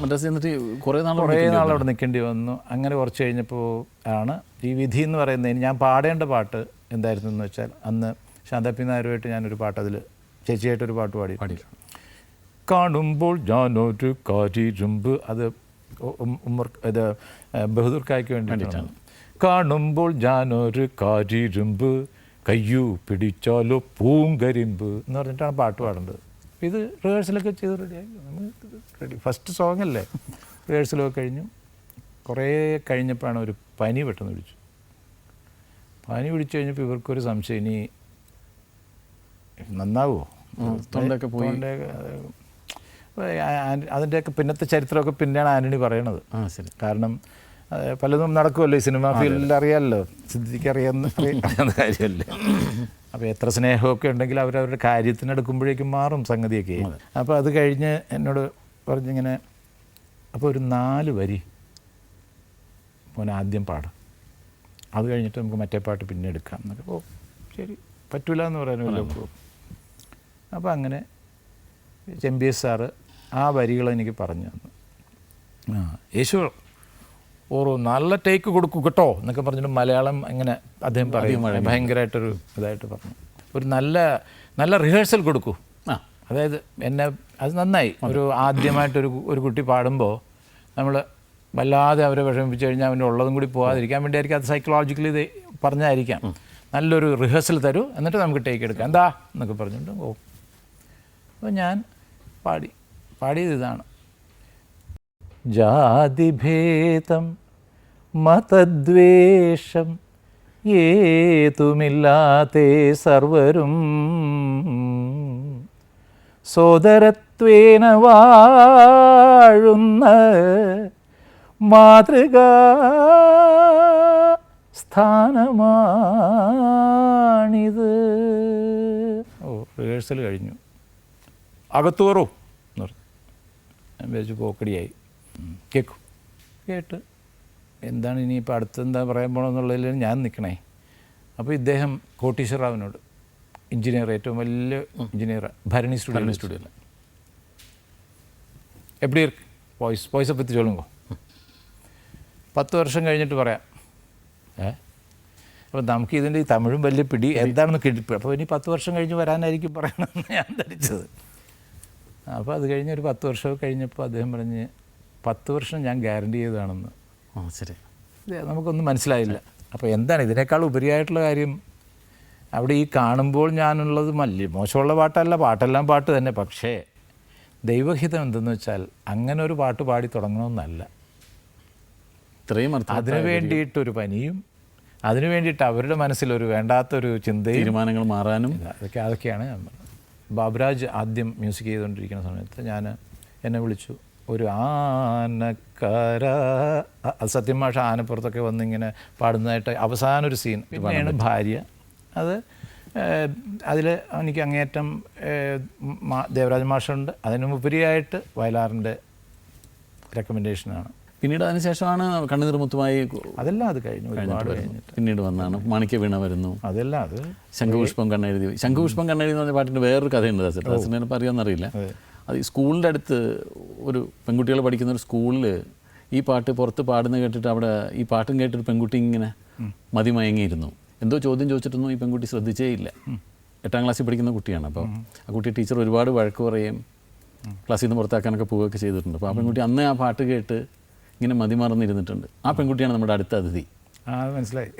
മദ്രാസിൽ എന്നിട്ട് കുറേ നാൾ അവിടെ നിൽക്കേണ്ടി വന്നു. അങ്ങനെ കുറച്ച് കഴിഞ്ഞപ്പോൾ ആണ് ഈ വിധി എന്ന് പറയുന്നതിന് ഞാൻ പാടേണ്ട പാട്ട് എന്തായിരുന്നു എന്ന് വെച്ചാൽ, അന്ന് ശാന്താപ്പി നായരുമായിട്ട് ഞാനൊരു പാട്ട് അതിൽ ചേച്ചിയായിട്ടൊരു പാട്ട് പാടി കാണുമ്പോൾ ഞാനൊരു കാറ്റിരുമ്പ്, അത് ഇത് ബഹദൂർ കായ്ക്ക് വേണ്ടിയിട്ടാണ്. കാണുമ്പോൾ ഞാനൊരു കാറ്റിരുമ്പ് കയ്യു പിടിച്ചാലോ പൂങ്കരിമ്പ് എന്ന് പറഞ്ഞിട്ടാണ് പാട്ട് പാടേണ്ടത്. ഇത് റിഹേഴ്സലൊക്കെ ചെയ്ത് റെഡിയായി, നമ്മൾ റെഡി. ഫസ്റ്റ് സോങ് അല്ലേ, റിഹേഴ്സലൊക്കെ കഴിഞ്ഞു. കുറേ കഴിഞ്ഞപ്പോഴാണ് ഒരു പനി പെട്ടെന്ന് പിടിച്ചു. പനി പിടിച്ചു കഴിഞ്ഞപ്പോൾ ഇവർക്കൊരു സംശയം, ഇനി നന്നാവുമോ, തൊണ്ടൊക്കെ പോയി. അതിൻ്റെയൊക്കെ പിന്നത്തെ ചരിത്രമൊക്കെ പിന്നെയാണ് ആൻ്റണി പറയണത്. ശരി, കാരണം പലതും നടക്കുമല്ലോ ഈ സിനിമ ഫീൽഡിൽ, അറിയാമല്ലോ, സിദ്ദിഖിക്ക് അറിയാവുന്ന കാര്യമല്ലേ. അപ്പോൾ എത്ര സ്നേഹമൊക്കെ ഉണ്ടെങ്കിൽ അവരവരുടെ കാര്യത്തിനെടുക്കുമ്പോഴേക്കും മാറും സംഗതിയൊക്കെ. അപ്പോൾ അത് കഴിഞ്ഞ് എന്നോട് പറഞ്ഞിങ്ങനെ, അപ്പോൾ ഒരു 4 വരി മോനെ ആദ്യം പാടും, അത് കഴിഞ്ഞിട്ട് നമുക്ക് മറ്റേ പാട്ട് പിന്നെ എടുക്കാം എന്നൊക്കെ. ഓ ശരി, പറ്റൂല എന്ന് പറയാനുമല്ലോ. അപ്പോൾ അങ്ങനെ ചെമ്പിയസ് സാറ് ആ വരികൾ എനിക്ക് പറഞ്ഞു തന്നു. യേശു ഓരോ നല്ല ടേക്ക് കൊടുക്കും കേട്ടോ എന്നൊക്കെ പറഞ്ഞിട്ട് മലയാളം ഇങ്ങനെ അദ്ദേഹം പറയും, ഭയങ്കരമായിട്ടൊരു ഇതായിട്ട് പറഞ്ഞു. ഒരു നല്ല റിഹേഴ്സൽ കൊടുക്കൂ. അതായത് എന്നെ അത് നന്നായി. ഒരു ആദ്യമായിട്ടൊരു കുട്ടി പാടുമ്പോൾ നമ്മൾ വല്ലാതെ അവരെ വിഷമിപ്പിച്ച് കഴിഞ്ഞാൽ അവൻ്റെ ഉള്ളതും കൂടി പോകാതിരിക്കാൻ വേണ്ടിയായിരിക്കും അത് സൈക്കോളജിക്കലി ഇത് പറഞ്ഞായിരിക്കാം. നല്ലൊരു റിഹേഴ്സൽ തരൂ, എന്നിട്ട് നമുക്ക് ടേക്ക് എടുക്കാം എന്താ എന്നൊക്കെ പറഞ്ഞിട്ട്. ഓ, അപ്പോൾ ഞാൻ പാടിയത് ഇതാണ്: ജാതിഭേദം മതദ്വേഷം ഏതുമില്ലാതെ സർവരും സോദരത്വേന വാഴുന്ന മാതൃകാ സ്ഥാനമാണിത്. ഓ, റിഹേഴ്സൽ കഴിഞ്ഞു. അകത്തോറോ എന്ന് പറഞ്ഞു. ഞാൻ വിചാരിച്ചു പോക്കടിയായി. കേട്ട് എന്താണ് ഇനിയിപ്പോൾ അടുത്തെന്താ പറയാൻ പോകണമെന്നുള്ളതിൽ ഞാൻ നിൽക്കണേ. അപ്പോൾ ഇദ്ദേഹം കോട്ടീശ്വറാവിനോട്, എഞ്ചിനീയർ, ഏറ്റവും വലിയ എഞ്ചിനീയർ, ഭരണി സ്റ്റുഡിയോയിൽ, എപ്പടി വോയിസെ പറ്റി ചൊല്ലുങ്കോ, 10 വർഷം കഴിഞ്ഞിട്ട് പറയാം. അപ്പോൾ നമുക്ക് ഇതിൻ്റെ ഈ തമിഴും വലിയ പിടി എന്താണെന്ന് കിട്ടിപ്പോ, അപ്പോൾ ഇനി 10 വർഷം കഴിഞ്ഞ് വരാനായിരിക്കും പറയണമെന്ന് ഞാൻ ധരിച്ചത്. അപ്പോൾ അത് കഴിഞ്ഞ് ഒരു 10 വർഷമൊക്കെ കഴിഞ്ഞപ്പോൾ അദ്ദേഹം പറഞ്ഞ് 10 വർഷം ഞാൻ ഗ്യാരണ്ടി ചെയ്തതാണെന്ന്. ശരി, നമുക്കൊന്നും മനസ്സിലായില്ല. അപ്പോൾ എന്താണ് ഇതിനേക്കാൾ ഉപരിയായിട്ടുള്ള കാര്യം, അവിടെ ഈ കാണുമ്പോൾ ഞാനുള്ളത് മോശമുള്ള പാട്ടെല്ലാം പാട്ട് തന്നെ. പക്ഷേ ദൈവഹിതം എന്തെന്ന് വെച്ചാൽ അങ്ങനെ ഒരു പാട്ട് പാടി തുടങ്ങണമെന്നല്ല. ഇത്രയും അതിനു വേണ്ടിയിട്ടൊരു പനിയും, അതിനു വേണ്ടിയിട്ട് അവരുടെ മനസ്സിലൊരു വേണ്ടാത്തൊരു ചിന്തയും, തീരുമാനങ്ങൾ മാറാനും, അതൊക്കെയാണ് ഞാൻ പറഞ്ഞത്. ബാബുരാജ് ആദ്യം മ്യൂസിക് ചെയ്തുകൊണ്ടിരിക്കുന്ന സമയത്ത് എന്നെ വിളിച്ചു. ഒരു ആനക്കാര, സത്യം മാഷ ആനപ്പുറത്തൊക്കെ വന്നിങ്ങനെ പാടുന്നതായിട്ട് അവസാന ഒരു സീൻ. പിന്നെയാണ് ഭാര്യ. അത് അതിൽ എനിക്ക് അങ്ങേയറ്റം ദേവരാജ മാഷുണ്ട്, അതിനുപരിയായിട്ട് വയലാറിൻ്റെ റെക്കമെൻഡേഷനാണ്. പിന്നീട് അതിനുശേഷമാണ് കണ്ണുനീർ മുത്തുമായി, അതെല്ലാം അത് കഴിഞ്ഞു, ഒരുപാട് കഴിഞ്ഞിട്ട് പിന്നീട് വന്നാണ് മാണിക്യ വീണ വരുന്നു. അതെല്ലാം അത് ശംഖുപുഷ്പം കണ്ണെഴുതി. ശംഖുപുഷ്പം കണ്ണെഴുതി എന്ന് പറഞ്ഞ പാട്ടിൻ്റെ വേറൊരു കഥയുണ്ട് ദാസേട്ടൻ, അറിയാമെന്നറിയില്ല. അത് ഈ സ്കൂളിൻ്റെ അടുത്ത് ഒരു പെൺകുട്ടികൾ പഠിക്കുന്ന ഒരു സ്കൂളിൽ ഈ പാട്ട് പുറത്ത് പാടുന്ന കേട്ടിട്ട് അവിടെ ഈ പാട്ടും കേട്ടൊരു പെൺകുട്ടി ഇങ്ങനെ മതിമയങ്ങിയിരുന്നു. എന്തോ ചോദ്യം ചോദിച്ചിട്ടൊന്നും ഈ പെൺകുട്ടി ശ്രദ്ധിച്ചേ ഇല്ല. 8ാം ക്ലാസ്സിൽ പഠിക്കുന്ന കുട്ടിയാണ്. അപ്പോൾ ആ കുട്ടി ടീച്ചർ ഒരുപാട് വഴക്ക് പറയുകയും ക്ലാസ്സിൽ നിന്ന് പുറത്താക്കാനൊക്കെ പോവുകയൊക്കെ ചെയ്തിട്ടുണ്ട്. അപ്പോൾ ആ പെൺകുട്ടി അന്ന് ആ പാട്ട് കേട്ട് ഇങ്ങനെ മതിമറന്നിരുന്നിട്ടുണ്ട്. ആ പെൺകുട്ടിയാണ് നമ്മുടെ അടുത്ത അതിഥി. മനസ്സിലായി.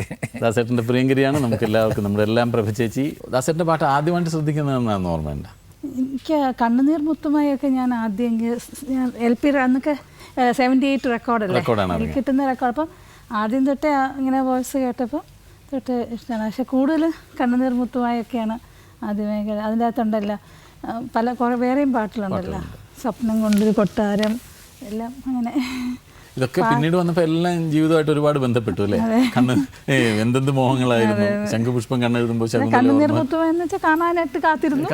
ദാസേട്ടൻ്റെ പ്രിയങ്കരിയാണ് നമുക്ക് എല്ലാവർക്കും, നമ്മുടെ എല്ലാം പ്രഭ ചേച്ചി. ദാസേട്ടൻ്റെ പാട്ട് ആദ്യമായിട്ട് ശ്രദ്ധിക്കുന്നതെന്നാണ് ഓർമ്മയുണ്ട്? എനിക്ക് കണ്ണുനീർ മുത്തുമായൊക്കെ ഞാൻ ആദ്യം LP അന്നൊക്കെ 78 റെക്കോർഡല്ലേ കിട്ടുന്ന റെക്കോർഡ്. അപ്പം ആദ്യം തൊട്ടേ ഇങ്ങനെ വോയിസ് കേട്ടപ്പോൾ തൊട്ട് ഇഷ്ടമാണ്. പക്ഷെ കൂടുതൽ കണ്ണുനീർ മുത്തുമായൊക്കെയാണ് ആദ്യമേ. അതിൻ്റെ അകത്തുണ്ടല്ലോ കുറേ വേറെയും പാട്ടിലുണ്ടല്ലോ, സ്വപ്നം കൊണ്ടൊരു കൊട്ടാരം, എല്ലാം അങ്ങനെ. ഇതൊക്കെ പിന്നീട് വന്നപ്പോൾ എല്ലാം ജീവിതമായിട്ട് ഒരുപാട് ബന്ധപ്പെട്ടു അല്ലേ? എന്തെന്ത് മോഹങ്ങളായിരുന്നു. ശംഖുപുഷ്പം കണ്ണെഴുതുമ്പോൾ കണ്ണുനീർ മുത്തുമെന്ന് വെച്ചാൽ കാണാനായിട്ട് കാത്തിരുന്നു.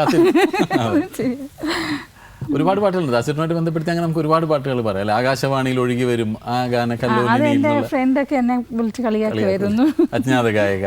ഒരുപാട് പാട്ടുകളുണ്ട് ദാസേട്ടനുമായിട്ട് ബന്ധപ്പെടുത്തി. അങ്ങനെ നമുക്ക് ഒരുപാട് പാട്ടുകൾ പറയാം. ആകാശവാണിയിൽ ഒഴുകി വരും ആ ഗാനക്കല്ലോലിനി. ഫ്രണ്ടൊക്കെ എന്നെ വിളിച്ച് കളിയാക്കി വരുന്നു, അജ്ഞാത ഗായിക.